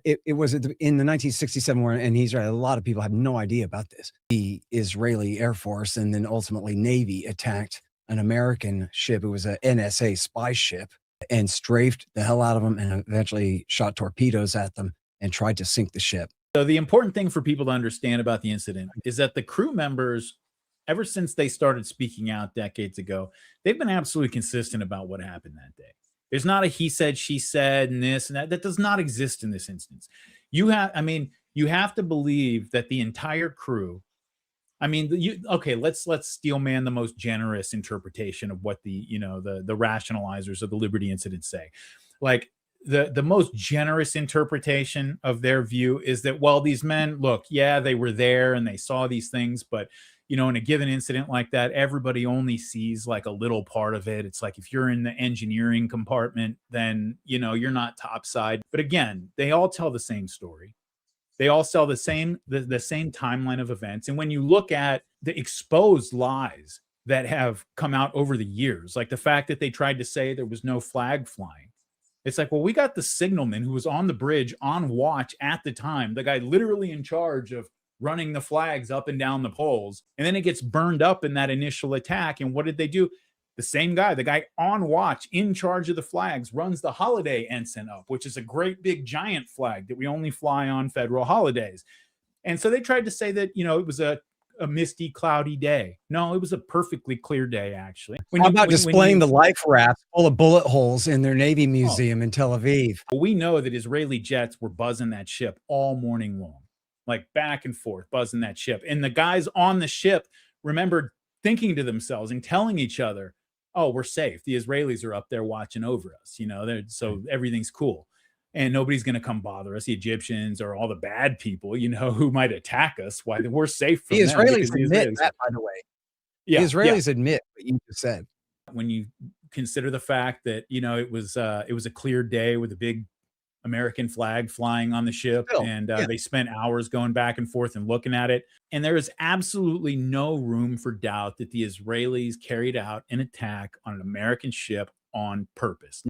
it was in the 1967 war in Israel. A lot of people have no idea about this. The Israeli Air Force and then ultimately Navy attacked an American ship. It was a NSA spy ship and strafed the hell out of them and eventually shot torpedoes at them and tried to sink the ship. So the important thing for people to understand about the incident is that the crew members, ever since they started speaking out decades ago, they've been absolutely consistent about what happened that day. There's not a he said, she said, and this and that. That does not exist in this instance. You have to believe that the entire crew, let's steelman the most generous interpretation of what the rationalizers of the Liberty incident say. Like the most generous interpretation of their view is that, well, these men, look, yeah, they were there and they saw these things, but in a given incident like that, everybody only sees like a little part of it. It's like if you're in the engineering compartment, then, you're not topside. But again, they all tell the same story. They all tell the same timeline of events. And when you look at the exposed lies that have come out over the years, like the fact that they tried to say there was no flag flying, it's like, well, we got the signalman who was on the bridge on watch at the time, the guy literally in charge of running the flags up and down the poles. And then it gets burned up in that initial attack. And what did they do? The same guy, the guy on watch in charge of the flags, runs the holiday ensign up, which is a great big giant flag that we only fly on federal holidays. And so they tried to say that, it was a misty, cloudy day. No, it was a perfectly clear day, actually. How about displaying the life rafts full of bullet holes in their Navy museum in Tel Aviv? We know that Israeli jets were buzzing that ship all morning long, like back and forth, buzzing that ship. And the guys on the ship remembered thinking to themselves and telling each other, oh, we're safe. The Israelis are up there watching over us, so everything's cool. And nobody's going to come bother us, the Egyptians or all the bad people, who might attack us. Why we're safe from the them. Israelis admit that, by the way. Yeah, the Israelis admit what you just said. When you consider the fact that, it was a clear day with a big American flag flying on the ship, they spent hours going back and forth and looking at it. And there is absolutely no room for doubt that the Israelis carried out an attack on an American ship on purpose.